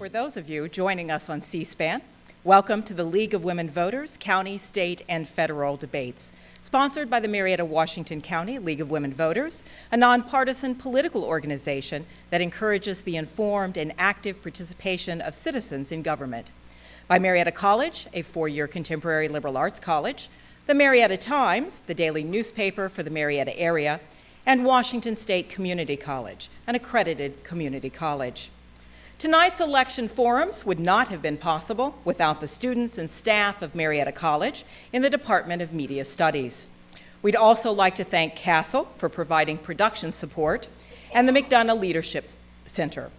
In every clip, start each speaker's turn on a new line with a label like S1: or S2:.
S1: for those of you joining us on C-SPAN, welcome to the League of Women Voters County, State, and Federal Debates, sponsored by the Marietta Washington County League of Women Voters, a nonpartisan political organization that encourages the informed and active participation of citizens in government. By Marietta College, a four-year contemporary liberal arts college, the Marietta Times, the daily newspaper for the Marietta area, and Washington State Community College, an accredited community college. Tonight's election forums would not have been possible without the students and staff of Marietta College in the Department of Media Studies. We'd also like to thank Castle for providing production support and the McDonough Leadership Center.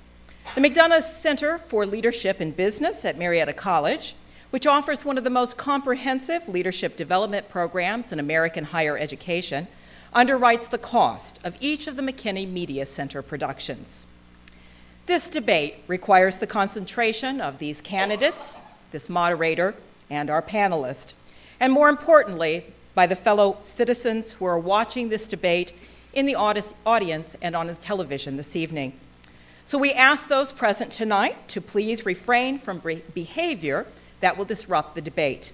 S1: The McDonough Center for Leadership in Business at Marietta College, which offers one of the most comprehensive leadership development programs in American higher education, underwrites the cost of each of the McKinney Media Center productions. This debate requires the concentration of these candidates, this moderator, and our panelists, and more importantly, by the fellow citizens who are watching this debate in the audience and on the television this evening. So we ask those present tonight to please refrain from behavior that will disrupt the debate.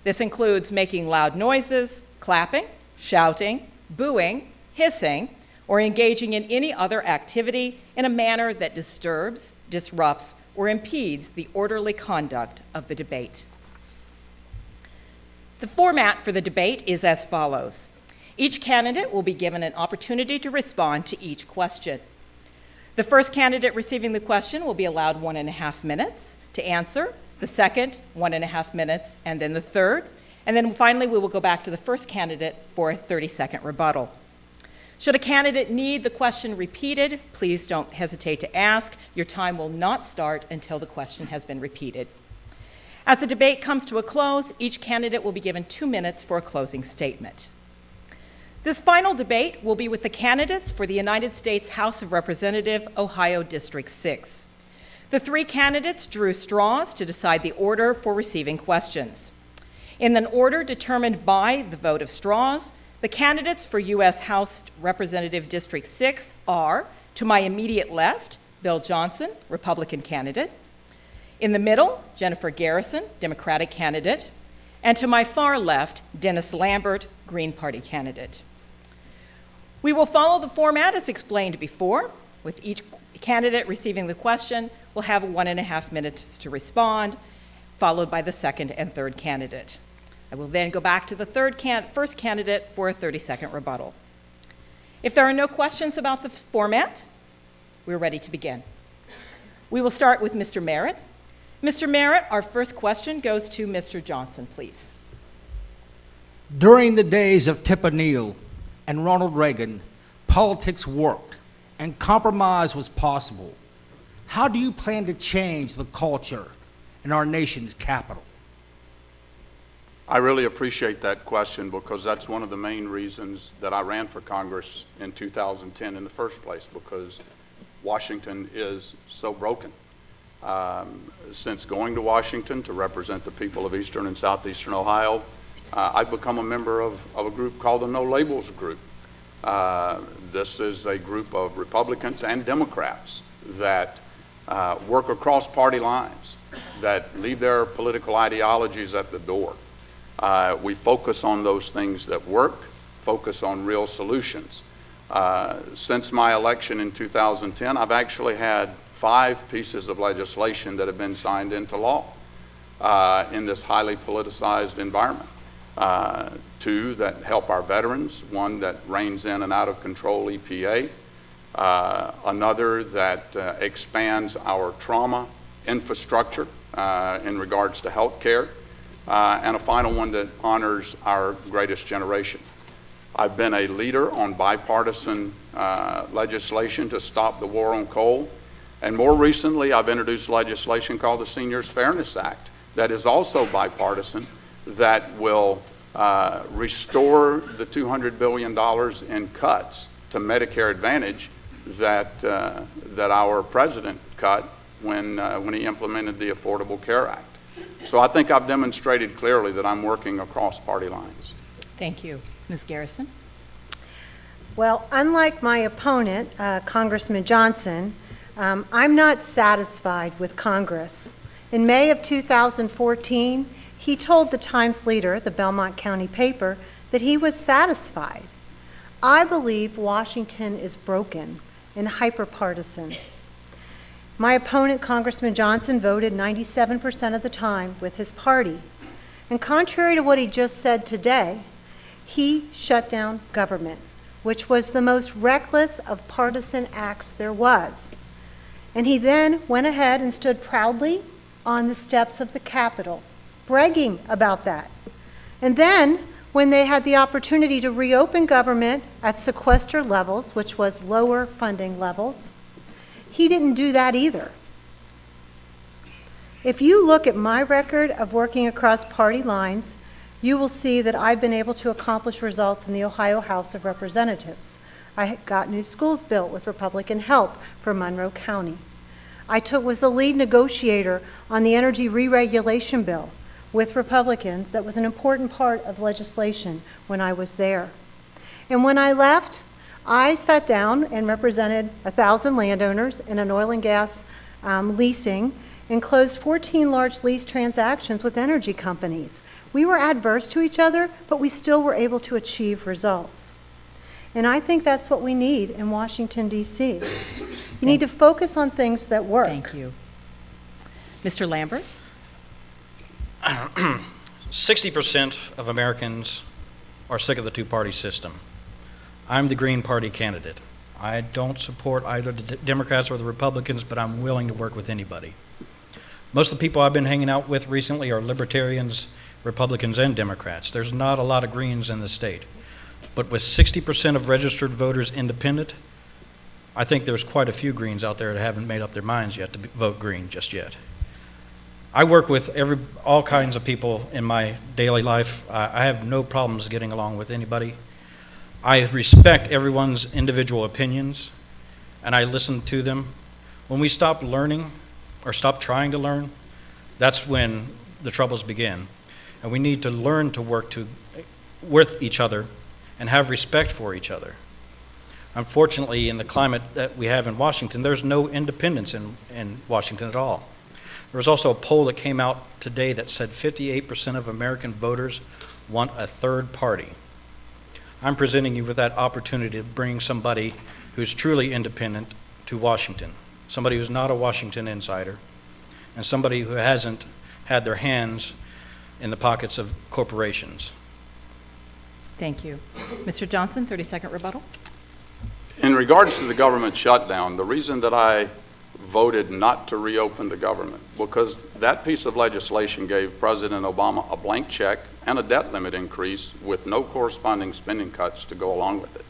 S1: This includes making loud noises, clapping, shouting, booing, hissing, or engaging in any other activity in a manner that disturbs, disrupts, or impedes the orderly conduct of the debate. The format for the debate is as follows. Each candidate will be given an opportunity to respond to each question. The first candidate receiving the question will be allowed 1.5 minutes to answer, the second 1.5 minutes, and then the third, and then finally we will go back to the first candidate for a 30-second rebuttal. Should a candidate need the question repeated, please don't hesitate to ask. Your time will not start until the question has been repeated. As the debate comes to a close, each candidate will be given 2 minutes for a closing statement. This final debate will be with the candidates for the United States House of Representatives, Ohio District 6. The three candidates drew straws to decide the order for receiving questions. In an order determined by the vote of straws, the candidates for U.S. House Representative District 6 are, to my immediate left, Bill Johnson, Republican candidate. In the middle, Jennifer Garrison, Democratic candidate. And to my far left, Dennis Lambert, Green Party candidate. We will follow the format as explained before, with each candidate receiving the question will have 1.5 minutes to respond, followed by the second and third candidate. I will then go back to the first candidate for a 30-second rebuttal. If there are no questions about the format, we're ready to begin. We will start with Mr. Merritt. Mr. Merritt, our first question goes to Mr. Johnson, please.
S2: During the days of Tip O'Neill and Ronald Reagan, politics worked and compromise was possible. How do you plan to change the culture in our nation's capital?
S3: I really appreciate that question because that's one of the main reasons that I ran for Congress in 2010 in the first place, because Washington is so broken. Since going to Washington to represent the people of Eastern and Southeastern Ohio, I've become a member of a group called the No Labels Group. This is a group of Republicans and Democrats that work across party lines, that leave their political ideologies at the door. We focus on those things that work, focus on real solutions. Since my election in 2010, I've actually had 5 pieces of legislation that have been signed into law in this highly politicized environment. 2 that help our veterans, 1 that reins in an out-of-control EPA, another that expands our trauma infrastructure in regards to health care, and a final one that honors our greatest generation. I've been a leader on bipartisan legislation to stop the war on coal, and more recently I've introduced legislation called the Seniors Fairness Act that is also bipartisan, that will restore the $200 billion in cuts to Medicare Advantage that our president cut when he implemented the Affordable Care Act. So I think I've demonstrated clearly that I'm working across party lines.
S1: Thank you. Ms. Garrison?
S4: Well, unlike my opponent, Congressman Johnson, I'm not satisfied with Congress. In May of 2014, he told the Times Leader, the Belmont County paper, that he was satisfied. I believe Washington is broken and hyper-partisan. My opponent, Congressman Johnson, voted 97% of the time with his party. And contrary to what he just said today, he shut down government, which was the most reckless of partisan acts there was. And he then went ahead and stood proudly on the steps of the Capitol, bragging about that. And then, when they had the opportunity to reopen government at sequester levels, which was lower funding levels, he didn't do that either. If you look at my record of working across party lines, you will see that I've been able to accomplish results in the Ohio House of Representatives. I got new schools built with Republican help for Monroe County. I was the lead negotiator on the energy re-regulation bill with Republicans. That was an important part of legislation when I was there. And when I left, I sat down and represented 1,000 landowners in an oil and gas leasing and closed 14 large lease transactions with energy companies. We were adverse to each other, but we still were able to achieve results. And I think that's what we need in Washington, D.C. You need to focus on things that work.
S1: Thank you. Mr. Lambert?
S5: 60% of Americans are sick of the two-party system. I'm the Green Party candidate. I don't support either the Democrats or the Republicans, but I'm willing to work with anybody. Most of the people I've been hanging out with recently are libertarians, Republicans, and Democrats. There's not a lot of Greens in the state. But with 60% of registered voters independent, I think there's quite a few Greens out there that haven't made up their minds yet to vote Green just yet. I work with all kinds of people in my daily life. I have no problems getting along with anybody. I respect everyone's individual opinions, and I listen to them. When we stop learning or stop trying to learn, that's when the troubles begin. And we need to learn to work with each other and have respect for each other. Unfortunately, in the climate that we have in Washington, there's no independence in Washington at all. There was also a poll that came out today that said 58% of American voters want a third party. I'm presenting you with that opportunity to bring somebody who's truly independent to Washington, somebody who's not a Washington insider, and somebody who hasn't had their hands in the pockets of corporations.
S1: Thank you. Mr. Johnson, 30-second rebuttal.
S3: In regards to the government shutdown, the reason that I voted not to reopen the government, because that piece of legislation gave President Obama a blank check and a debt limit increase with no corresponding spending cuts to go along with it.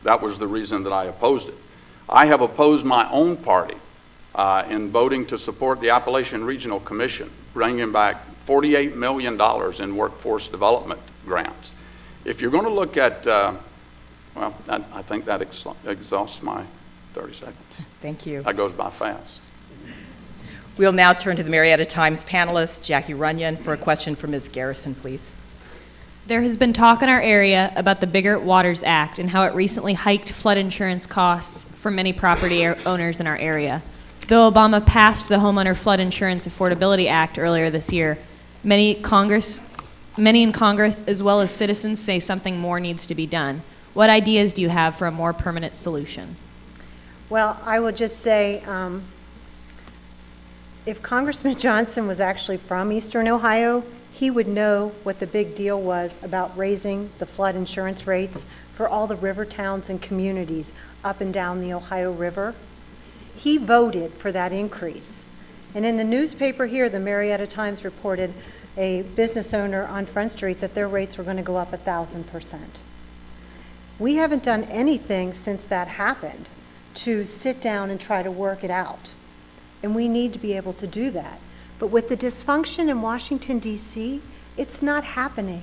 S3: That was the reason that I opposed it. I have opposed my own party in voting to support the Appalachian Regional Commission, bringing back $48 million in workforce development grants. If you're going to look at, well, I think that exhausts my 30 seconds.
S1: Thank you.
S3: That goes by fast.
S1: We'll now turn to the Marietta Times panelist, Jackie Runyon, for a question for Ms. Garrison, please.
S6: There has been talk in our area about the Bigger Waters Act and how it recently hiked flood insurance costs for many property owners in our area. Though Obama passed the Homeowner Flood Insurance Affordability Act earlier this year, many in Congress, as well as citizens, say something more needs to be done. What ideas do you have for a more permanent solution?
S4: Well, I will just say, if Congressman Johnson was actually from Eastern Ohio, he would know what the big deal was about raising the flood insurance rates for all the river towns and communities up and down the Ohio River. He voted for that increase. And in the newspaper here, the Marietta Times reported a business owner on Front Street that their rates were going to go up 1,000%. We haven't done anything since that happened to sit down and try to work it out. And we need to be able to do that. But with the dysfunction in Washington, D.C., it's not happening.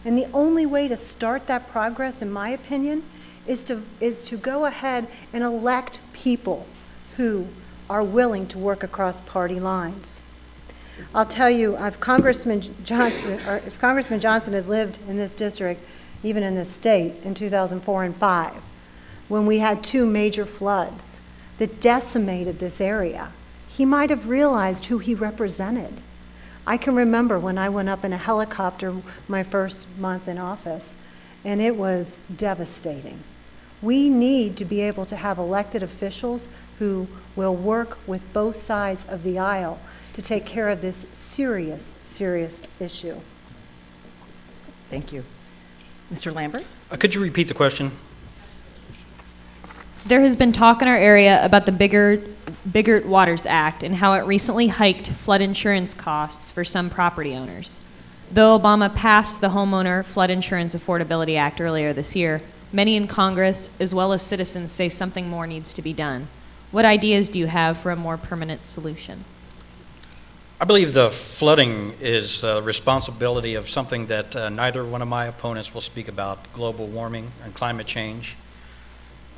S4: And the only way to start that progress, in my opinion, is to go ahead and elect people who are willing to work across party lines. I'll tell you, if Congressman Johnson had lived in this district, even in this state, in 2004 and 5, when we had two major floods, that decimated this area. He might have realized who he represented. I can remember when I went up in a helicopter my first month in office, and it was devastating. We need to be able to have elected officials who will work with both sides of the aisle to take care of this serious, serious issue.
S1: Thank you. Mr. Lambert?
S5: Could you repeat the question?
S6: There has been talk in our area about the Biggert Waters Act and how it recently hiked flood insurance costs for some property owners. Though Obama passed the Homeowner Flood Insurance Affordability Act earlier this year, many in Congress, as well as citizens, say something more needs to be done. What ideas do you have for a more permanent solution?
S5: I believe the flooding is the responsibility of something that neither one of my opponents will speak about, global warming and climate change.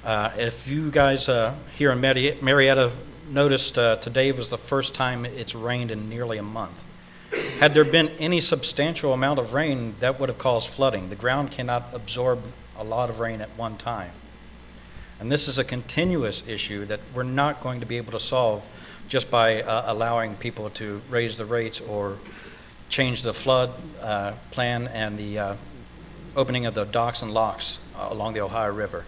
S5: If you guys here in Marietta noticed, today was the first time it's rained in nearly a month. Had there been any substantial amount of rain, that would have caused flooding. The ground cannot absorb a lot of rain at one time. And this is a continuous issue that we're not going to be able to solve just by allowing people to raise the rates or change the flood plan and the opening of the docks and locks along the Ohio River.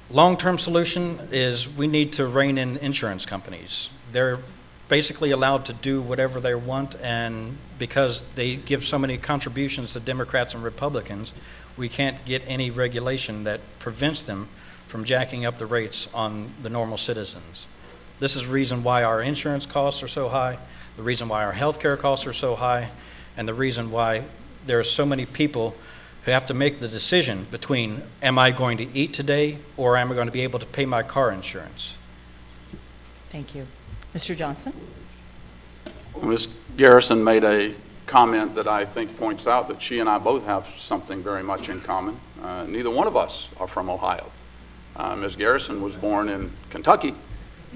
S5: Long-term solution is we need to rein in insurance companies. They're basically allowed to do whatever they want, and because they give so many contributions to Democrats and Republicans, we can't get any regulation that prevents them from jacking up the rates on the normal citizens. This is the reason why our insurance costs are so high, the reason why our health care costs are so high, and the reason why there are so many people who have to make the decision between, am I going to eat today or am I going to be able to pay my car insurance?
S1: Thank you. Mr. Johnson?
S3: Ms. Garrison made a comment that I think points out that she and I both have something very much in common. Neither one of us are from Ohio. Ms. Garrison was born in Kentucky.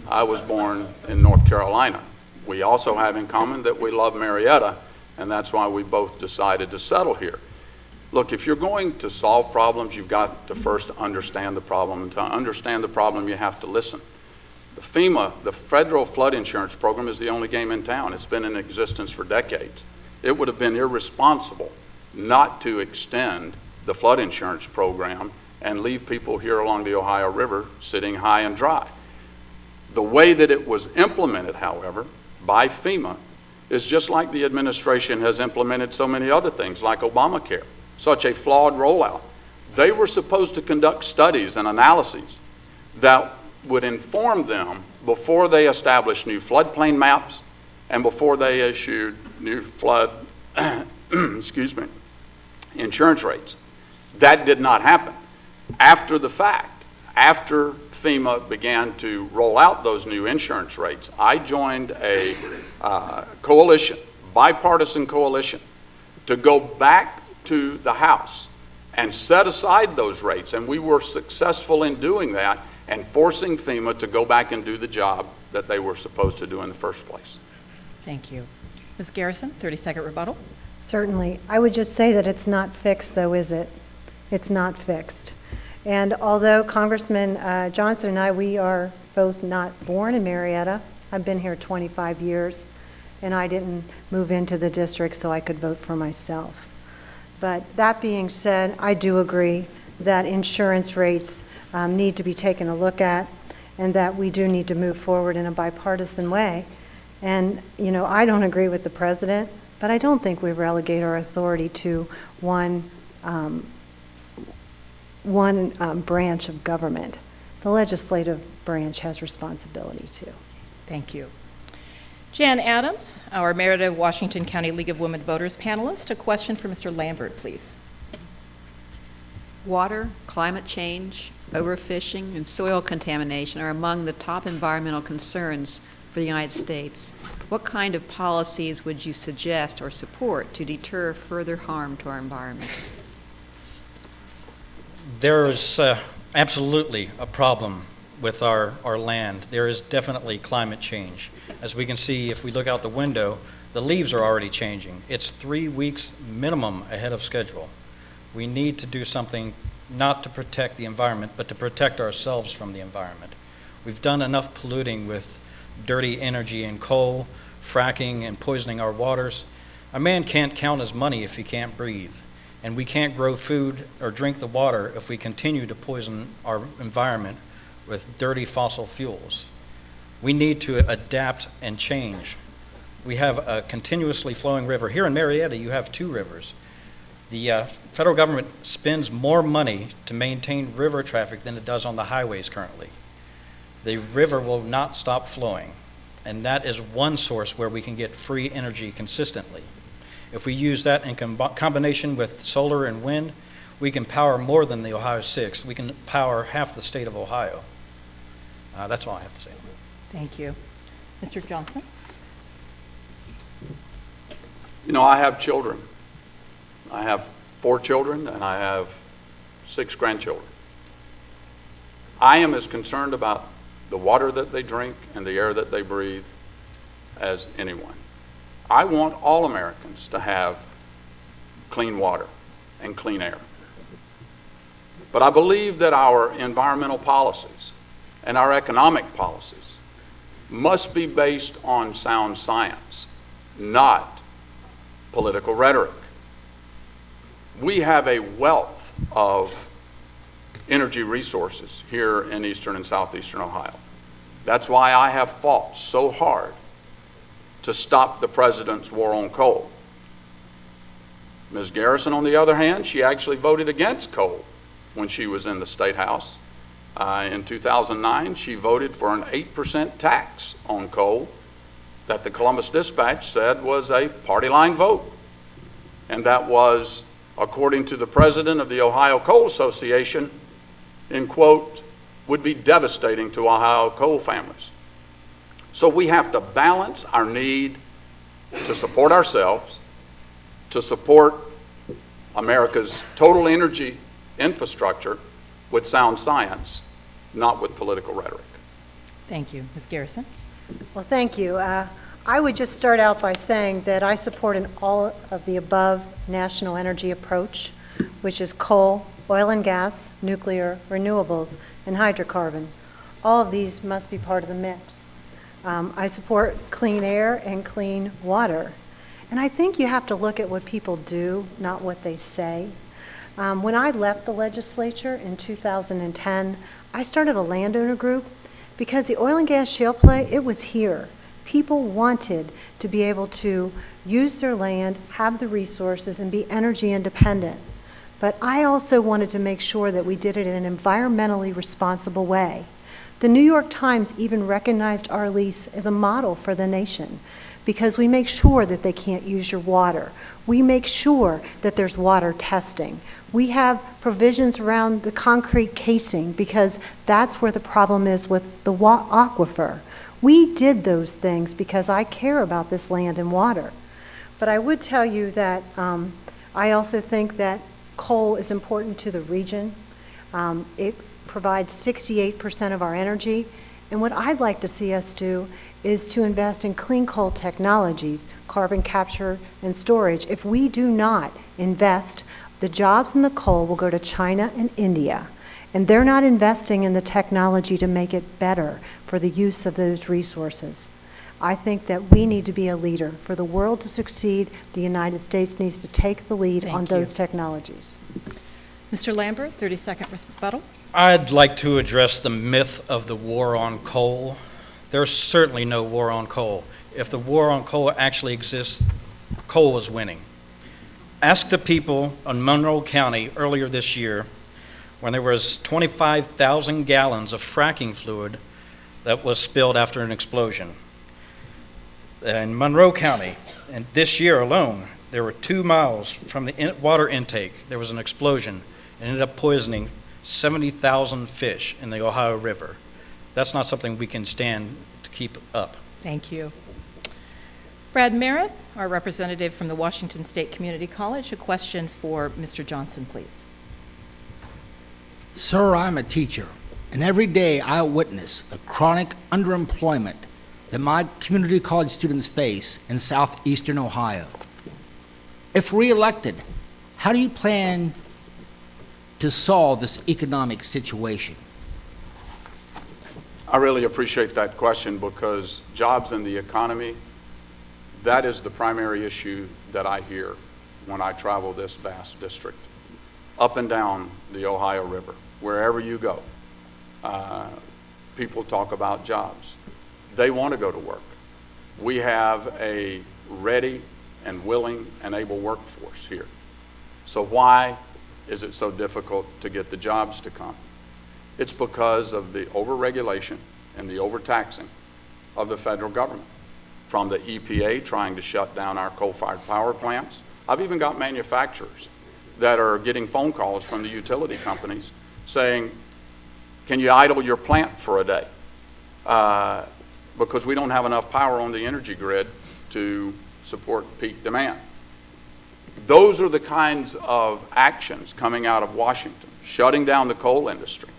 S3: I was born in North Carolina. We also have in common that we love Marietta, and that's why we both decided to settle here. Look, if you're going to solve problems, you've got to first understand the problem. And to understand the problem, you have to listen. The FEMA, the Federal Flood Insurance Program, is the only game in town. It's been in existence for decades. It would have been irresponsible not to extend the flood insurance program and leave people here along the Ohio River sitting high and dry. The way that it was implemented, however, by FEMA is just like the administration has implemented so many other things, like Obamacare. Such a flawed rollout. They were supposed to conduct studies and analyses that would inform them before they established new floodplain maps and before they issued new flood insurance rates. That did not happen. After the fact, after FEMA began to roll out those new insurance rates, I joined a coalition, bipartisan coalition, to go back to the House and set aside those rates, and we were successful in doing that and forcing FEMA to go back and do the job that they were supposed to do in the first place.
S1: Thank you. Ms. Garrison, 30-second rebuttal.
S4: Certainly. I would just say that it's not fixed, though, is it? It's not fixed. And although Congressman Johnson and I, we are both not born in Marietta. I've been here 25 years, and I didn't move into the district so I could vote for myself. But that being said, I do agree that insurance rates need to be taken a look at, and that we do need to move forward in a bipartisan way. And, you know, I don't agree with the president, but I don't think we relegate our authority to one branch of government. The legislative branch has responsibility too.
S1: Thank you. Jan Adams, our Marietta Washington County League of Women Voters panelist, a question for Mr. Lambert, please.
S7: Water, climate change, overfishing, and soil contamination are among the top environmental concerns for the United States. What kind of policies would you suggest or support to deter further harm to our environment?
S5: There is absolutely a problem with our land. There is definitely climate change. As we can see, if we look out the window, the leaves are already changing. It's 3 weeks minimum ahead of schedule. We need to do something not to protect the environment, but to protect ourselves from the environment. We've done enough polluting with dirty energy and coal, fracking, and poisoning our waters. A man can't count his money if he can't breathe, and we can't grow food or drink the water if we continue to poison our environment with dirty fossil fuels. We need to adapt and change. We have a continuously flowing river. Here in Marietta, you have 2 rivers. The federal government spends more money to maintain river traffic than it does on the highways currently. The river will not stop flowing, and that is one source where we can get free energy consistently. If we use that in combination with solar and wind, we can power more than the Ohio 6. We can power half the state of Ohio. That's all I have to say.
S1: Thank you. Mr. Johnson?
S3: You know, I have children. I have 4 children and I have 6 grandchildren. I am as concerned about the water that they drink and the air that they breathe as anyone. I want all Americans to have clean water and clean air. But I believe that our environmental policies and our economic policies must be based on sound science, not political rhetoric. We have a wealth of energy resources here in eastern and southeastern Ohio. That's why I have fought so hard to stop the president's war on coal. Ms. Garrison, on the other hand, she actually voted against coal when she was in the State House. In 2009, she voted for an 8% tax on coal that the Columbus Dispatch said was a party line vote. And that was, according to the president of the Ohio Coal Association, in quote, would be devastating to Ohio coal families. So we have to balance our need to support ourselves, to support America's total energy infrastructure with sound science, not with political rhetoric.
S1: Thank you. Ms. Garrison?
S4: Well, thank you. I would just start out by saying that I support an all of the above national energy approach, which is coal, oil and gas, nuclear, renewables, and hydrocarbon. All of these must be part of the mix. I support clean air and clean water. And I think you have to look at what people do, not what they say. When I left the legislature in 2010, I started a landowner group because the oil and gas shale play, it was here. People wanted to be able to use their land, have the resources, and be energy independent. But I also wanted to make sure that we did it in an environmentally responsible way. The New York Times even recognized our lease as a model for the nation because we make sure that they can't use your water. We make sure that there's water testing. We have provisions around the concrete casing because that's where the problem is with the aquifer. We did those things because I care about this land and water. But I would tell you that I also think that coal is important to the region. It provides 68% of our energy. And what I'd like to see us do is to invest in clean coal technologies, carbon capture and storage. If we do not invest, the jobs in the coal will go to China and India. And they're not investing in the technology to make it better for the use of those resources. I think that we need to be a leader. For the world to succeed, the United States needs to take the lead on those technologies.
S1: Mr. Lambert, 30-second rebuttal.
S5: I'd like to address the myth of the war on coal. There's certainly no war on coal. If the war on coal actually exists, coal is winning. Ask the people in Monroe County earlier this year when there was 25,000 gallons of fracking fluid that was spilled after an explosion. In Monroe County, and this year alone, there were 2 miles from the water intake, there was an explosion and ended up poisoning 70,000 fish in the Ohio River. That's not something we can stand to keep up.
S1: Thank you. Brad Merritt, our representative from the Washington State Community College, a question for Mr. Johnson, please.
S2: Sir, I'm a teacher, and every day I witness the chronic underemployment that my community college students face in southeastern Ohio. If reelected, how do you plan to solve this economic situation?
S3: I really appreciate that question because jobs in the economy, that is the primary issue that I hear when I travel this vast district. Up and down the Ohio River, wherever you go, people talk about jobs. They want to go to work. We have a ready and willing and able workforce here. So why is it so difficult to get the jobs to come? It's because of the overregulation and the overtaxing of the federal government. From the EPA trying to shut down our coal-fired power plants. I've even got manufacturers that are getting phone calls from the utility companies saying, can you idle your plant for a day? Because we don't have enough power on the energy grid to support peak demand. Those are the kinds of actions coming out of Washington, shutting down the coal industry,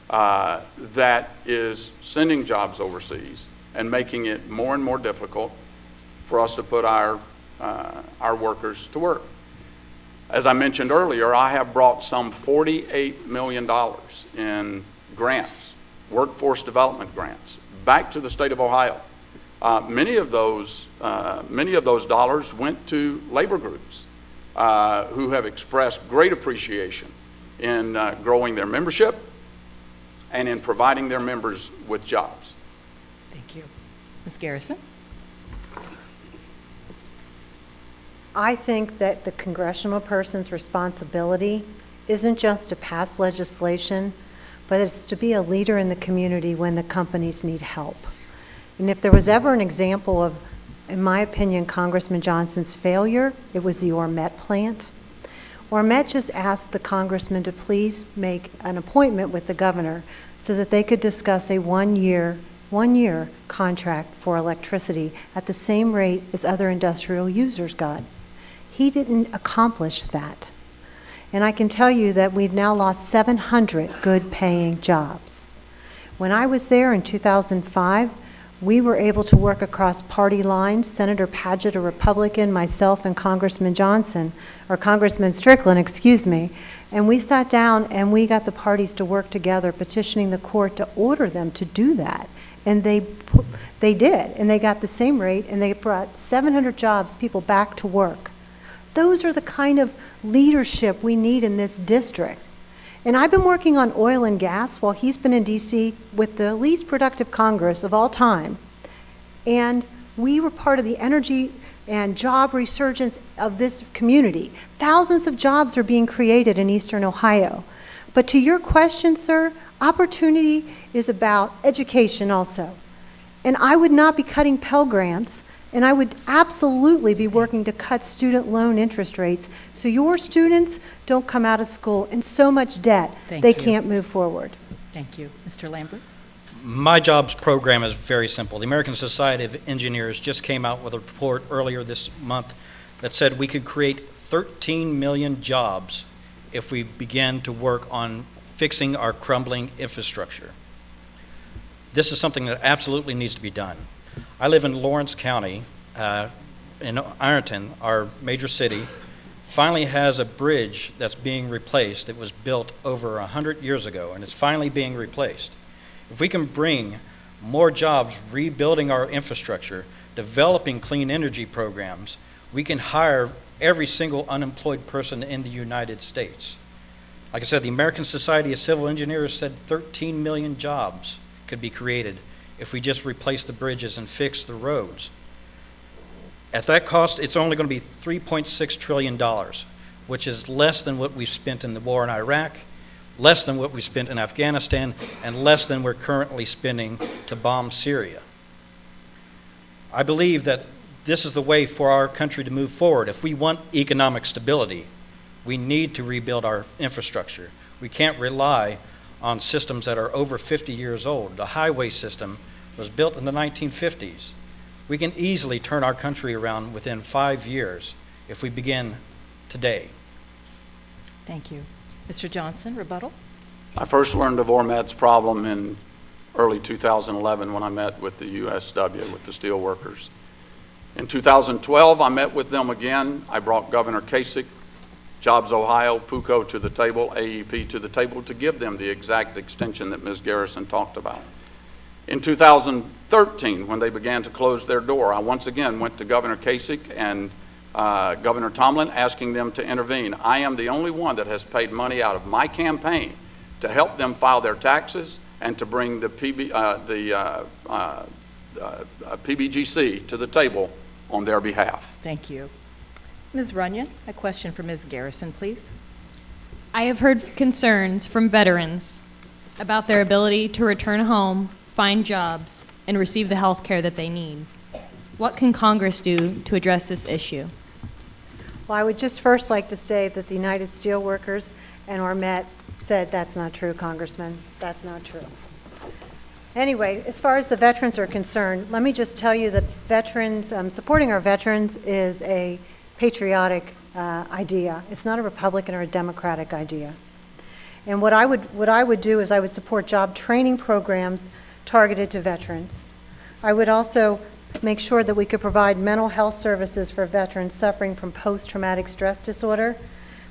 S3: that is sending jobs overseas and making it more and more difficult for us to put our workers to work. As I mentioned earlier, I have brought some $48 million in grants, workforce development grants, back to the state of Ohio. Many of those dollars went to labor groups who have expressed great appreciation in growing their membership and in providing their members with jobs.
S1: Thank you. Ms. Garrison?
S4: I think that the congressional person's responsibility isn't just to pass legislation, but it's to be a leader in the community when the companies need help. And if there was ever an example of, in my opinion, Congressman Johnson's failure, it was the Ormet plant. Ormet just asked the congressman to please make an appointment with the governor so that they could discuss a one-year contract for electricity at the same rate as other industrial users got. He didn't accomplish that. And I can tell you that we've now lost 700 good-paying jobs. When I was there in 2005, we were able to work across party lines, Senator Padgett, a Republican, myself, and Congressman Strickland, and we sat down and we got the parties to work together, petitioning the court to order them to do that. And they did, and they got the same rate, and they brought 700 jobs, people back to work. Those are the kind of leadership we need in this district. And I've been working on oil and gas while he's been in D.C. with the least productive Congress of all time. And we were part of the energy and job resurgence of this community. Thousands of jobs are being created in Eastern Ohio. But to your question, sir, opportunity is about education also. And I would not be cutting Pell Grants, and I would absolutely be working to cut student loan interest rates so your students don't come out of school in so much debt they can't move forward.
S1: Thank you. Mr. Lambert?
S5: My jobs program is very simple. The American Society of Engineers just came out with a report earlier this month that said we could create 13 million jobs if we begin to work on fixing our crumbling infrastructure. This is something that absolutely needs to be done. I live in Lawrence County, in Ironton, our major city, finally has a bridge that's being replaced. It was built over 100 years ago, and it's finally being replaced. If we can bring more jobs rebuilding our infrastructure, developing clean energy programs, we can hire every single unemployed person in the United States. Like I said, the American Society of Civil Engineers said 13 million jobs could be created if we just replace the bridges and fix the roads. At that cost, it's only going to be $3.6 trillion, which is less than what we've spent in the war in Iraq, less than what we spent in Afghanistan, and less than we're currently spending to bomb Syria. I believe that this is the way for our country to move forward. If we want economic stability, we need to rebuild our infrastructure. We can't rely on systems that are over 50 years old. The highway system was built in the 1950s. We can easily turn our country around within 5 years if we begin today.
S1: Thank you. Mr. Johnson, rebuttal?
S3: I first learned of Ormet's problem in early 2011 when I met with the USW, with the steel workers. In 2012, I met with them again. I brought Governor Kasich Jobs Ohio, PUCO to the table, AEP to the table to give them the exact extension that Ms. Garrison talked about. In 2013, when they began to close their door, I once again went to Governor Kasich and Governor Tomlin asking them to intervene. I am the only one that has paid money out of my campaign to help them file their taxes and to bring the PBGC to the table on their behalf.
S1: Thank you. Ms. Runyon, a question for Ms. Garrison, please.
S6: I have heard concerns from veterans about their ability to return home, find jobs, and receive the health care that they need. What can Congress do to address this issue?
S4: Well, I would just first like to say that the United Steelworkers and ORMET said that's not true, Congressman. That's not true. Anyway, as far as the veterans are concerned, let me just tell you that veterans, supporting our veterans is a patriotic idea. It's not a Republican or a Democratic idea. And what I would do is I would support job training programs targeted to veterans. I would also make sure that we could provide mental health services for veterans suffering from post-traumatic stress disorder.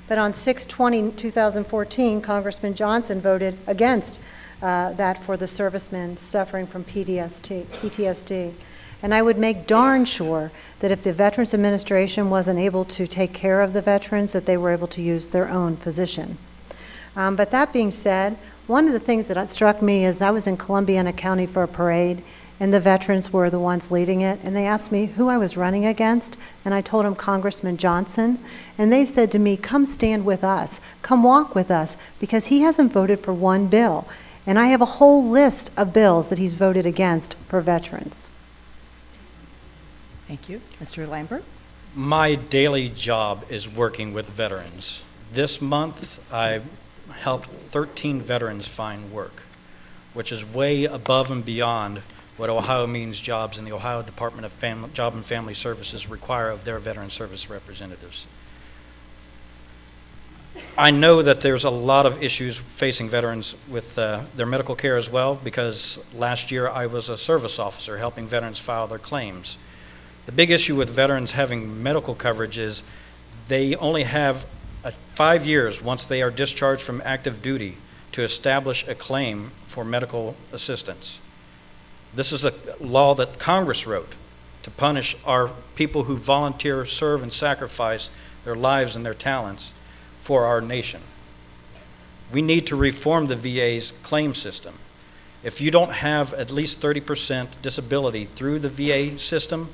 S4: But on 6/20/2014, Congressman Johnson voted against that for the servicemen suffering from PTSD. And I would make darn sure that if the Veterans Administration wasn't able to take care of the veterans, that they were able to use their own physician. But that being said, one of the things that struck me is I was in Columbiana County for a parade, and the veterans were the ones leading it, and they asked me who I was running against, and I told them Congressman Johnson, and they said to me, come stand with us, come walk with us, because he hasn't voted for one bill, and I have a whole list of bills that he's voted against for veterans.
S1: Thank you. Mr. Lambert?
S5: My daily job is working with veterans. This month, I helped 13 veterans find work, which is way above and beyond what Ohio Means Jobs and the Ohio Department of Job and Family Services require of their veteran service representatives. I know that there's a lot of issues facing veterans with their medical care as well, because last year I was a service officer helping veterans file their claims. The big issue with veterans having medical coverage is they only have 5 years once they are discharged from active duty to establish a claim for medical assistance. This is a law that Congress wrote to punish our people who volunteer, serve, and sacrifice their lives and their talents for our nation. We need to reform the VA's claim system. If you don't have at least 30% disability through the VA system,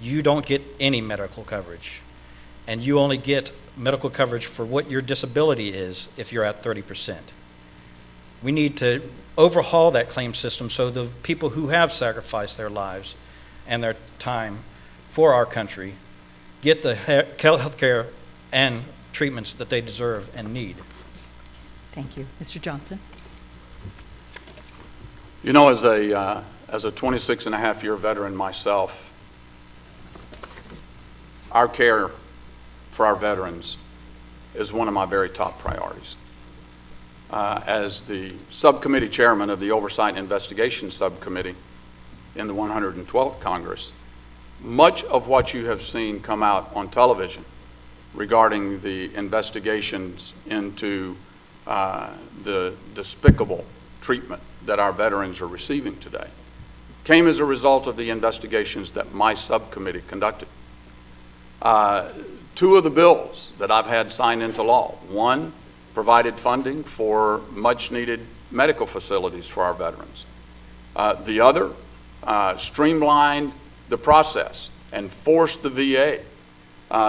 S5: you don't get any medical coverage. And you only get medical coverage for what your disability is if you're at 30%. We need to overhaul that claim system so the people who have sacrificed their lives and their time for our country get the health care and treatments that they deserve and need.
S1: Thank you. Mr. Johnson?
S3: You know, as a 26 and a half year veteran myself, our care for our veterans is one of my very top priorities. As the subcommittee chairman of the Oversight and Investigation Subcommittee in the 112th Congress, much of what you have seen come out on television regarding the investigations into the despicable treatment that our veterans are receiving today came as a result of the investigations that my subcommittee conducted. Two of the bills that I've had signed into law, one provided funding for much-needed medical facilities for our veterans. The other streamlined the process and forced the VA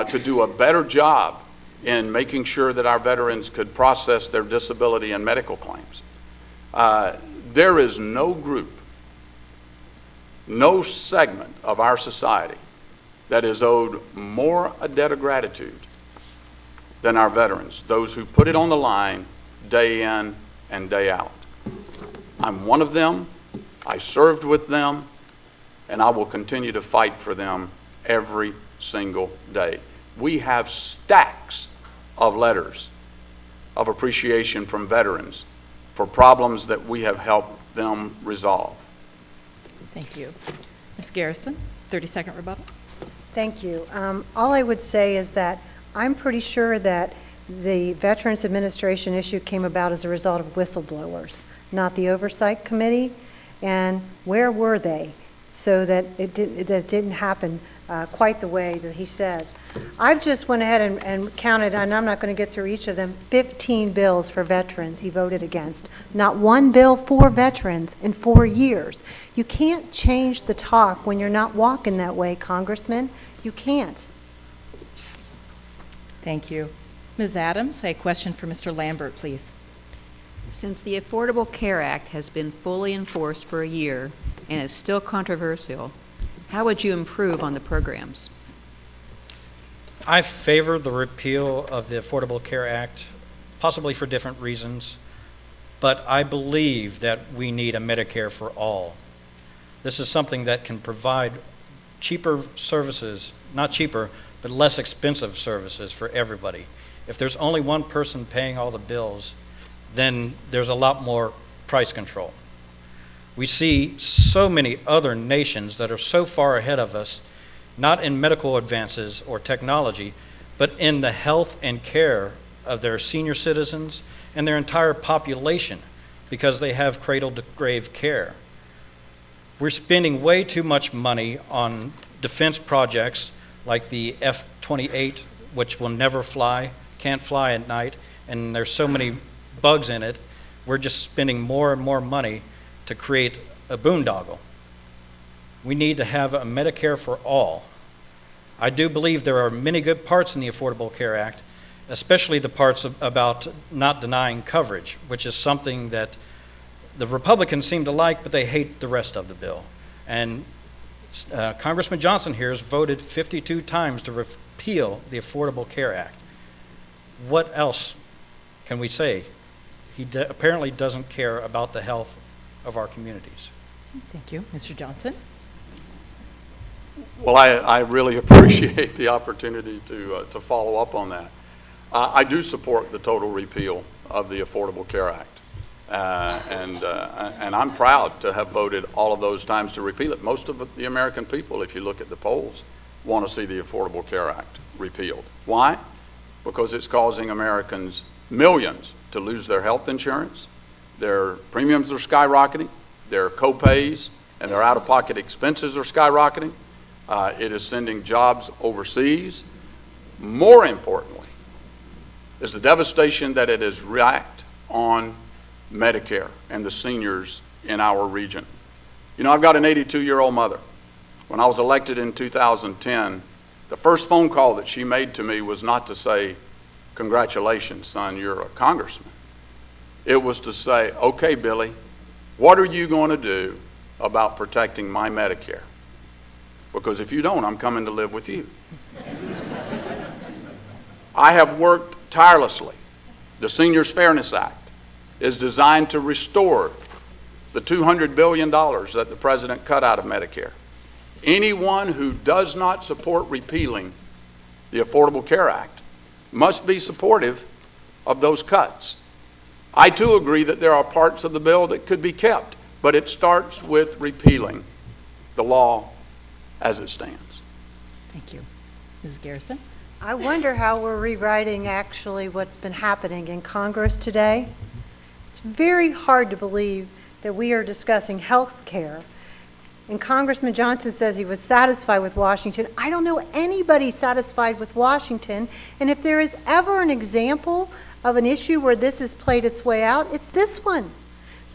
S3: to do a better job in making sure that our veterans could process their disability and medical claims. There is no group, no segment of our society that is owed more a debt of gratitude than our veterans, those who put it on the line day in and day out. I'm one of them, I served with them, and I will continue to fight for them every single day. We have stacks of letters of appreciation from veterans for problems that we have helped them resolve.
S1: Thank you. Ms. Garrison, 30-second rebuttal.
S4: Thank you. All I would say is that I'm pretty sure that the Veterans Administration issue came about as a result of whistleblowers, not the Oversight Committee. And where were they so that it didn't happen quite the way that he said? I've just went ahead and counted, and I'm not going to get through each of them, 15 bills for veterans he voted against. Not one bill for veterans in 4 years. You can't change the talk when you're not walking that way, Congressman. You can't.
S1: Thank you. Ms. Adams, a question for Mr. Lambert, please.
S7: Since the Affordable Care Act has been fully enforced for a year and is still controversial, how would you improve on the programs?
S5: I favor the repeal of the Affordable Care Act, possibly for different reasons, but I believe that we need a Medicare for all. This is something that can provide cheaper services, not cheaper, but less expensive services for everybody. If there's only one person paying all the bills, then there's a lot more price control. We see so many other nations that are so far ahead of us, not in medical advances or technology, but in the health and care of their senior citizens and their entire population, because they have cradle-to-grave care. We're spending way too much money on defense projects like the F-28, which will never fly, can't fly at night, and there's so many bugs in it. We're just spending more and more money to create a boondoggle. We need to have a Medicare for all. I do believe there are many good parts in the Affordable Care Act, especially the parts about not denying coverage, which is something that the Republicans seem to like, but they hate the rest of the bill. And Congressman Johnson here has voted 52 times to repeal the Affordable Care Act. What else can we say? He apparently doesn't care about the health of our communities.
S1: Thank you. Mr. Johnson?
S3: Well, I really appreciate the opportunity to follow up on that. I do support the total repeal of the Affordable Care Act. And I'm proud to have voted all of those times to repeal it. Most of the American people, if you look at the polls, want to see the Affordable Care Act repealed. Why? Because it's causing Americans, millions, to lose their health insurance. Their premiums are skyrocketing, their co-pays and their out-of-pocket expenses are skyrocketing. It is sending jobs overseas. More importantly, is the devastation that it has wreaked on Medicare and the seniors in our region. You know, I've got an 82-year-old mother. When I was elected in 2010, the first phone call that she made to me was not to say, "Congratulations, son, you're a congressman." It was to say, "Okay, Billy, what are you going to do about protecting my Medicare? Because if you don't, I'm coming to live with you." I have worked tirelessly. The Seniors Fairness Act is designed to restore the $200 billion that the president cut out of Medicare. Anyone who does not support repealing the Affordable Care Act must be supportive of those cuts. I too agree that there are parts of the bill that could be kept, but it starts with repealing the law as it stands.
S1: Thank you. Ms. Garrison?
S4: I wonder how we're rewriting actually what's been happening in Congress today. It's very hard to believe that we are discussing health care. And Congressman Johnson says he was satisfied with Washington. I don't know anybody satisfied with Washington. And if there is ever an example of an issue where this has played its way out, it's this one.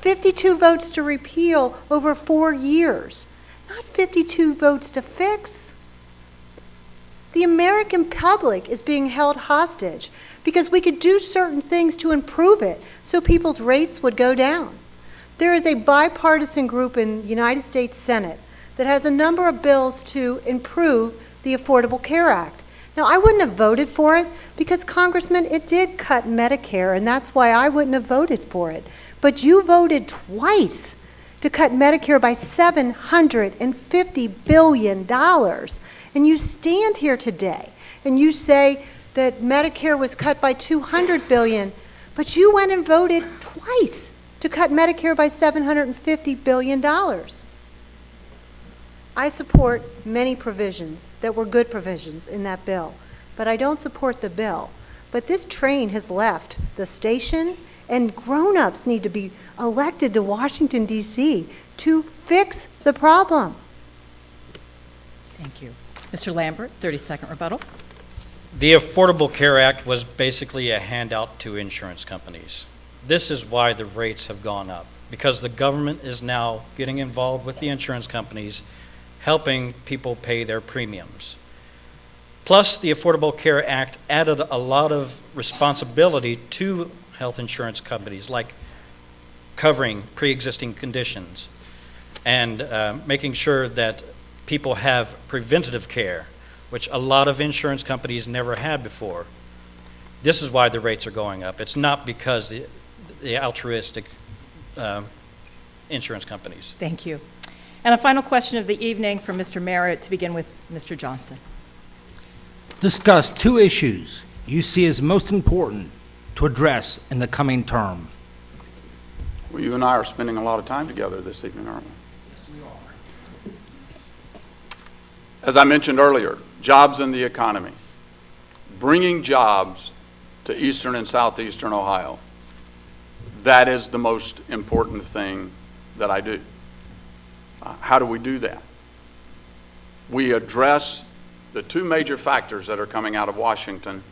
S4: 52 votes to repeal over 4 years, not 52 votes to fix. The American public is being held hostage because we could do certain things to improve it so people's rates would go down. There is a bipartisan group in the United States Senate that has a number of bills to improve the Affordable Care Act. Now, I wouldn't have voted for it because, Congressman, it did cut Medicare, and that's why I wouldn't have voted for it. But you voted twice to cut Medicare by $750 billion. And you stand here today and you say that Medicare was cut by $200 billion, but you went and voted twice to cut Medicare by $750 billion. I support many provisions that were good provisions in that bill, but I don't support the bill. But this train has left the station, and grown-ups need to be elected to Washington, D.C. to fix the problem.
S1: Thank you. Mr. Lambert, 30-second rebuttal.
S5: The Affordable Care Act was basically a handout to insurance companies. This is why the rates have gone up, because the government is now getting involved with the insurance companies, helping people pay their premiums. Plus, the Affordable Care Act added a lot of responsibility to health insurance companies, like covering pre-existing conditions and making sure that people have preventative care, which a lot of insurance companies never had before. This is why the rates are going up. It's not because the altruistic insurance companies.
S1: Thank you. And a final question of the evening from Mr. Merritt, to begin with Mr. Johnson.
S2: Discuss 2 issues you see as most important to address in the coming term.
S3: Well, you and I are spending a lot of time together this evening, aren't we?
S2: Yes, we are.
S3: As I mentioned earlier, jobs in the economy. Bringing jobs to eastern and southeastern Ohio. That is the most important thing that I do. How do we do that? We address the 2 major factors that are coming out of Washington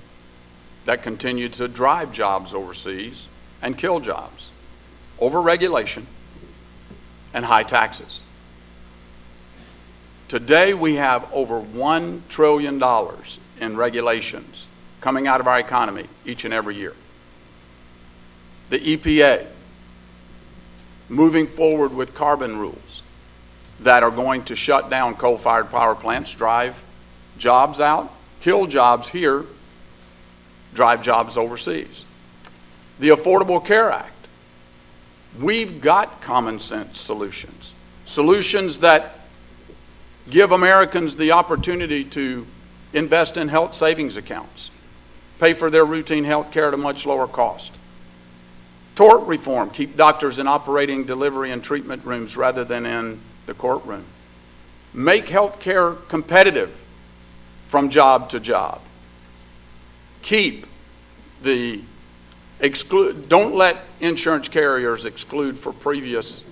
S3: that continue to drive jobs overseas and kill jobs: overregulation and high taxes. Today we have over $1 trillion in regulations coming out of our economy each and every year. The EPA moving forward with carbon rules that are going to shut down coal-fired power plants, drive jobs out, kill jobs here, drive jobs overseas. The Affordable Care Act. We've got common sense solutions. Solutions that give Americans the opportunity to invest in health savings accounts, pay for their routine health care at a much lower cost. Tort reform, keep doctors in operating, delivery, and treatment rooms rather than in the courtroom. Make health care competitive from job to job. Keep the don't let insurance carriers exclude for previous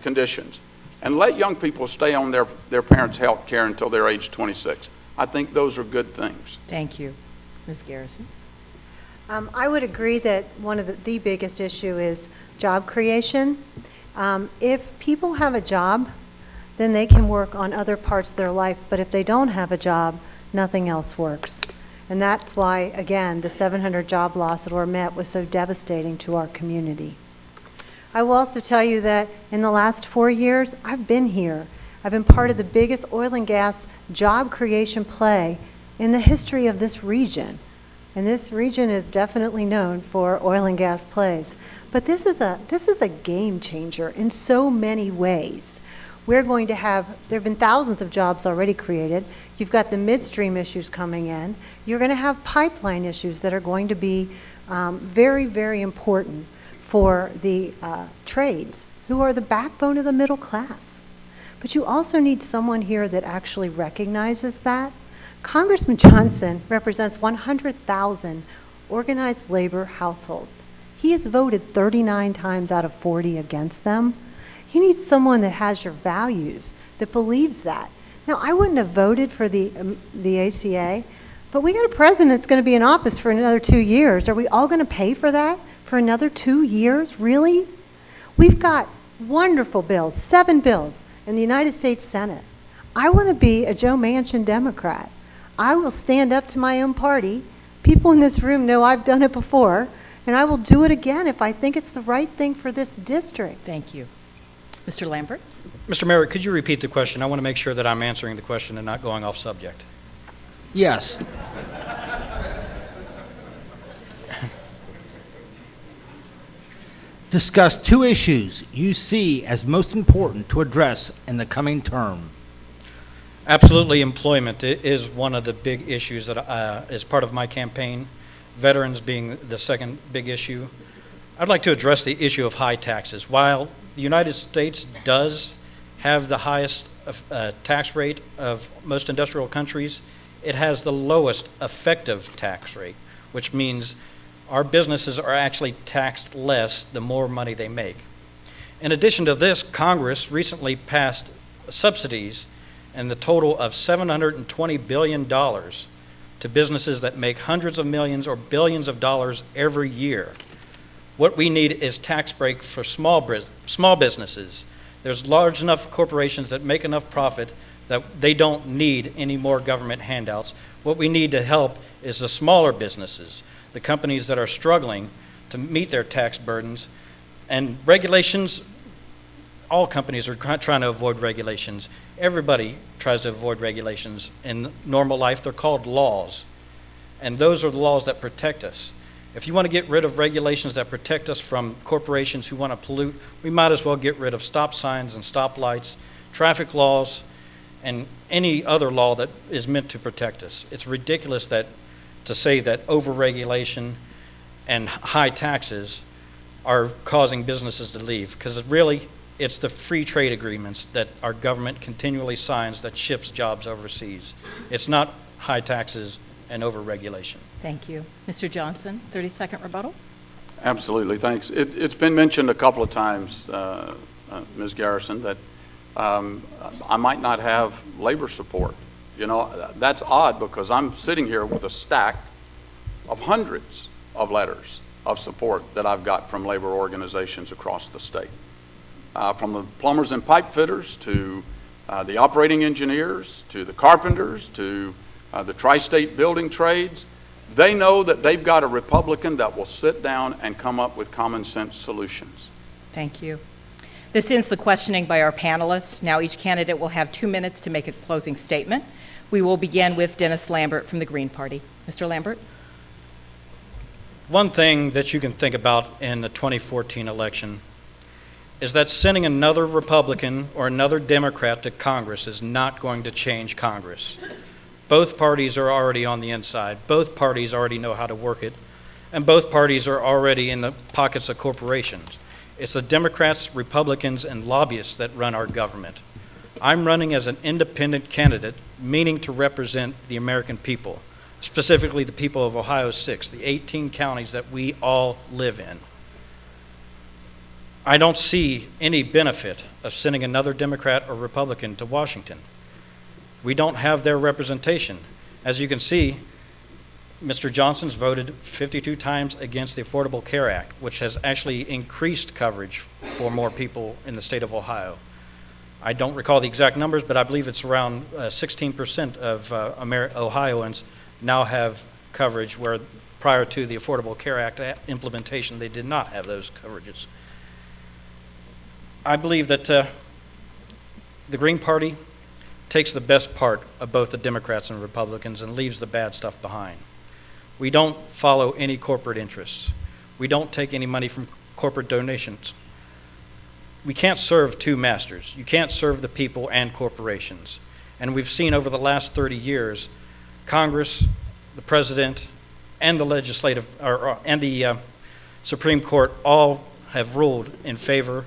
S3: conditions. And let young people stay on their parents' health care until they're age 26. I think those are good things.
S1: Thank you. Ms. Garrison.
S4: I would agree that one of the biggest issue is job creation. If people have a job, then they can work on other parts of their life. But if they don't have a job, nothing else works. And that's why, again, the 700 job loss that were met was so devastating to our community. I will also tell you that in the last 4 years, I've been here. I've been part of the biggest oil and gas job creation play in the history of this region. And this region is definitely known for oil and gas plays. But this is a game changer in so many ways. We're going to have, there have been thousands of jobs already created. You've got the midstream issues coming in. You're going to have pipeline issues that are going to be very, very important for the trades, who are the backbone of the middle class. But you also need someone here that actually recognizes that. Congressman Johnson represents 100,000 organized labor households. He has voted 39 times out of 40 against them. You need someone that has your values, that believes that. Now, I wouldn't have voted for the ACA, but we got a president that's going to be in office for another 2 years. Are we all going to pay for that for another 2 years? Really? We've got wonderful bills, 7 bills in the United States Senate. I want to be a Joe Manchin Democrat. I will stand up to my own party. People in this room know I've done it before, and I will do it again if I think it's the right thing for this district.
S1: Thank you. Mr. Lambert?
S5: Mr. Merritt, could you repeat the question? I want to make sure that I'm answering the question and not going off subject.
S2: Yes. Discuss 2 issues you see as most important to address in the coming term.
S5: Absolutely, employment is one of the big issues that is part of my campaign, veterans being the second big issue. I'd like to address the issue of high taxes. While the United States does have the highest tax rate of most industrial countries, it has the lowest effective tax rate. which means our businesses are actually taxed less the more money they make. In addition to this, Congress recently passed subsidies in the total of $720 billion to businesses that make hundreds of millions or billions of dollars every year. What we need is tax break for small businesses. There's large enough corporations that make enough profit that they don't need any more government handouts. What we need to help is the smaller businesses, the companies that are struggling to meet their tax burdens. And regulations, all companies are trying to avoid regulations. Everybody tries to avoid regulations. In normal life, they're called laws. And those are the laws that protect us. If you want to get rid of regulations that protect us from corporations who want to pollute, we might as well get rid of stop signs and stoplights, traffic laws, and any other law that is meant to protect us. It's ridiculous to say that overregulation and high taxes are causing businesses to leave, because it's the free trade agreements that our government continually signs that ships jobs overseas. It's not high taxes and overregulation.
S1: Thank you. Mr. Johnson, 30-second rebuttal.
S3: Absolutely, thanks. It's been mentioned a couple of times, Ms. Garrison, that I might not have labor support. You know, that's odd, because I'm sitting here with a stack of hundreds of letters of support that I've got from labor organizations across the state. From the plumbers and pipe fitters to the operating engineers to the carpenters to the tri-state building trades. They know that they've got a Republican that will sit down and come up with common sense solutions.
S1: Thank you. This ends the questioning by our panelists. Now each candidate will have 2 minutes to make a closing statement. We will begin with Dennis Lambert from the Green Party. Mr. Lambert?
S5: One thing that you can think about in the 2014 election is that sending another Republican or another Democrat to Congress is not going to change Congress. Both parties are already on the inside. Both parties already know how to work it. And both parties are already in the pockets of corporations. It's the Democrats, Republicans, and lobbyists that run our government. I'm running as an independent candidate, meaning to represent the American people, specifically the people of Ohio 6, the 18 counties that we all live in. I don't see any benefit of sending another Democrat or Republican to Washington. We don't have their representation. As you can see, Mr. Johnson's voted 52 times against the Affordable Care Act, which has actually increased coverage for more people in the state of Ohio. I don't recall the exact numbers, but I believe it's around 16% of Ohioans now have coverage, where prior to the Affordable Care Act implementation, they did not have those coverages. I believe that the Green Party takes the best part of both the Democrats and Republicans and leaves the bad stuff behind. We don't follow any corporate interests. We don't take any money from corporate donations. We can't serve two masters. You can't serve the people and corporations. And we've seen over the last 30 years, Congress, the President, and the legislative, and the Supreme Court all have ruled in favor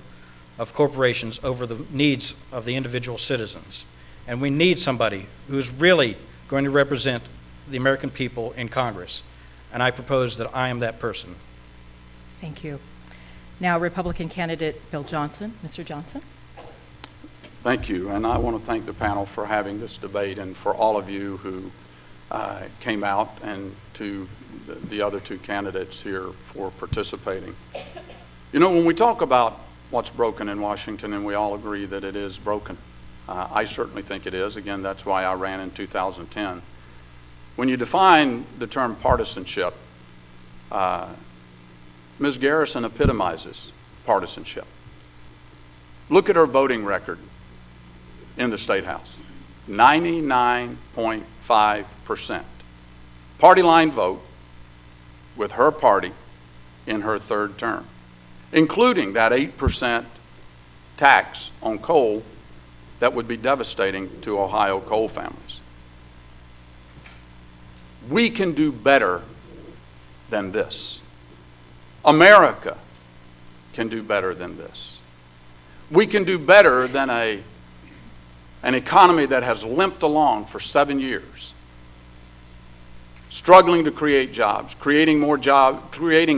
S5: of corporations over the needs of the individual citizens. And we need somebody who's really going to represent the American people in Congress. And I propose that I am that person.
S1: Thank you. Now, Republican candidate Bill Johnson. Mr. Johnson?
S3: Thank you, and I want to thank the panel for having this debate, and for all of you who came out, and to the other two candidates here for participating. You know, when we talk about what's broken in Washington, and we all agree that it is broken, I certainly think it is. Again, that's why I ran in 2010. When you define the term partisanship, Ms. Garrison epitomizes partisanship. Look at her voting record in the State House. 99.5% party line vote with her party in her third term, including that 8% tax on coal that would be devastating to Ohio coal families. We can do better than this. America can do better than this. We can do better than an economy that has limped along for 7 years. struggling to create jobs, creating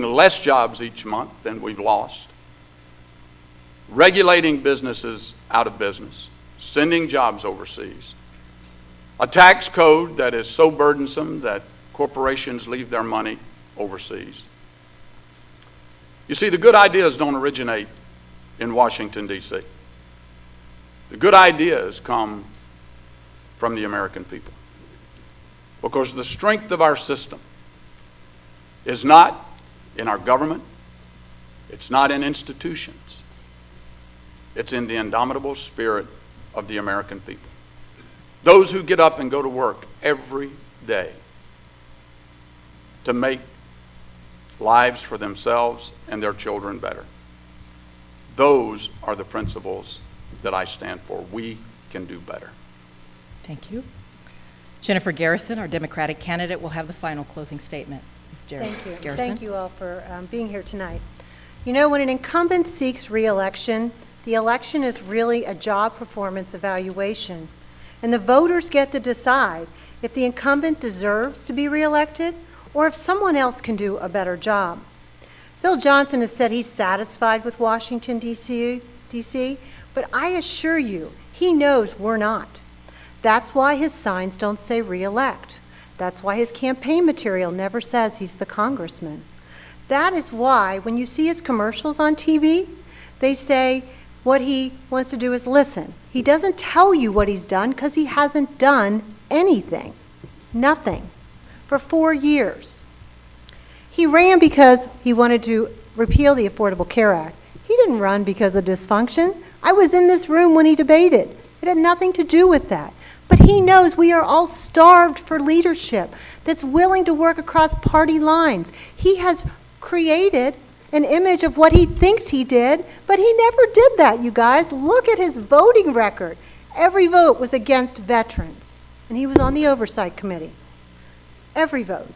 S3: less jobs each month than we've lost, regulating businesses out of business, sending jobs overseas, a tax code that is so burdensome that corporations leave their money overseas. You see, the good ideas don't originate in Washington, D.C. The good ideas come from the American people, because the strength of our system is not in our government, it's not in institutions, it's in the indomitable spirit of the American people. Those who get up and go to work every day to make lives for themselves and their children better. Those are the principles that I stand for. We can do better.
S1: Thank you. Jennifer Garrison, our Democratic candidate, will have the final closing statement.
S4: Thank you.
S1: Ms. Garrison.
S4: Thank you all for being here tonight. You know, when an incumbent seeks re-election, the election is really a job performance evaluation. And the voters get to decide if the incumbent deserves to be re-elected or if someone else can do a better job. Bill Johnson has said he's satisfied with Washington, D.C., but I assure you, he knows we're not. That's why his signs don't say re-elect. That's why his campaign material never says he's the congressman. That is why when you see his commercials on TV, they say what he wants to do is listen. He doesn't tell you what he's done because he hasn't done anything. Nothing. For 4 years. He ran because he wanted to repeal the Affordable Care Act. He didn't run because of dysfunction. I was in this room when he debated. It had nothing to do with that. But he knows we are all starved for leadership that's willing to work across party lines. He has created an image of what he thinks he did, but he never did that, you guys. Look at his voting record. Every vote was against veterans, and he was on the Oversight Committee. Every vote.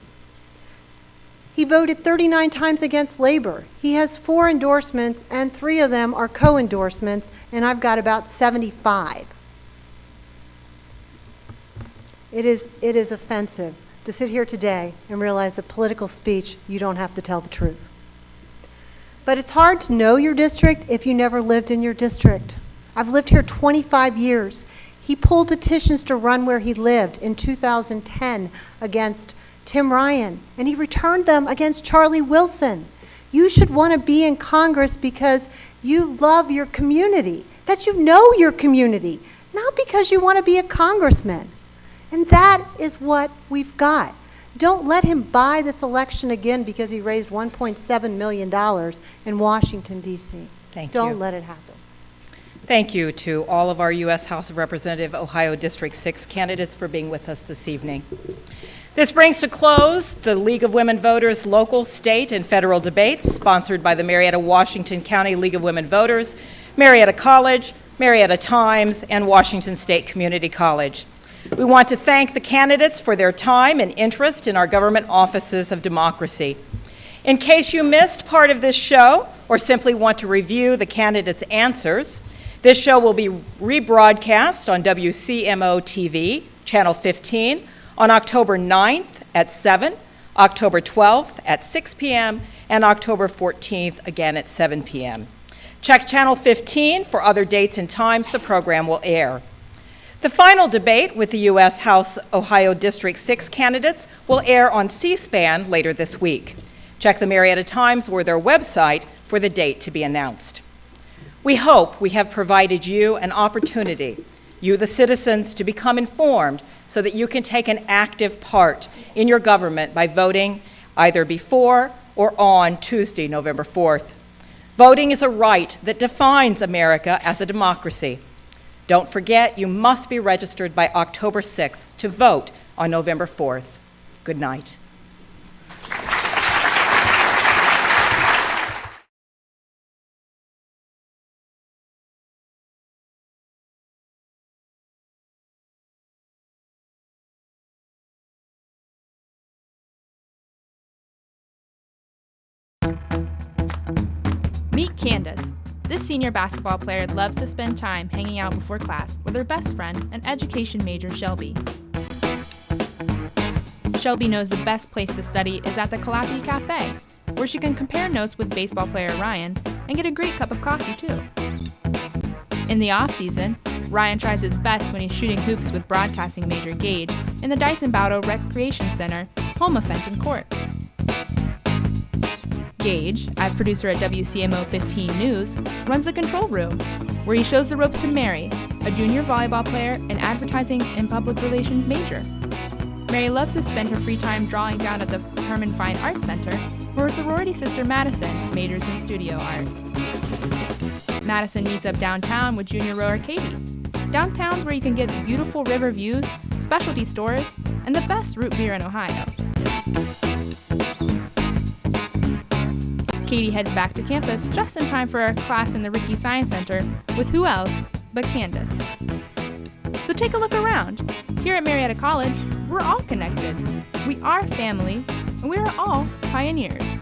S4: He voted 39 times against labor. He has 4 endorsements, and 3 of them are co-endorsements, and I've got about 75. It is offensive to sit here today and realize that political speech, you don't have to tell the truth. But it's hard to know your district if you never lived in your district. I've lived here 25 years. He pulled petitions to run where he lived in 2010 against Tim Ryan, and he returned them against Charlie Wilson. You should want to be in Congress because you love your community, that you know your community, not because you want to be a congressman. And that is what we've got. Don't let him buy this election again because he raised $1.7 million in Washington, D.C.
S1: Thank you.
S4: Don't let it happen.
S1: Thank you to all of our U.S. House of Representatives Ohio District 6 candidates for being with us this evening. This brings to close the League of Women Voters local, state, and federal debates sponsored by the Marietta Washington County League of Women Voters, Marietta College, Marietta Times, and Washington State Community College. We want to thank the candidates for their time and interest in our government offices of democracy. In case you missed part of this show or simply want to review the candidates' answers, this show will be rebroadcast on WCMO-TV, Channel 15, on October 9th at 7, October 12th at 6 p.m., and October 14th again at 7 p.m. Check Channel 15 for other dates and times the program will air. The final debate with the U.S. House Ohio District 6 candidates will air on C-SPAN later this week. Check the Marietta Times or their website for the date to be announced. We hope we have provided you an opportunity, you the citizens, to become informed so that you can take an active part in your government by voting either before or on Tuesday, November 4th. Voting is a right that defines America as a democracy. Don't forget, you must be registered by October 6th to vote on November 4th. Good night.
S8: Meet Candace. This senior basketball player loves to spend time hanging out before class with her best friend and education major, Shelby. Shelby knows the best place to study is at the Calliope Cafe, where she can compare notes with baseball player Ryan and get a great cup of coffee, too. In the off-season, Ryan tries his best when he's shooting hoops with broadcasting major Gage in the Dyson Baudo Recreation Center, home of Fenton Court. Gage, as producer at WCMO 15 News, runs the control room, where he shows the ropes to Mary, a junior volleyball player and advertising and public relations major. Mary loves to spend her free time drawing down at the Herman Fine Arts Center, where her sorority sister Madison majors in studio art. Madison meets up downtown with junior rower Katie. Downtown's where you can get beautiful river views, specialty stores, and the best root beer in Ohio. Katie heads back to campus just in time for a class in the Rickey Science Center with who else but Candace. So take a look around. Here at Marietta College, we're all connected. We are family, and we are all pioneers.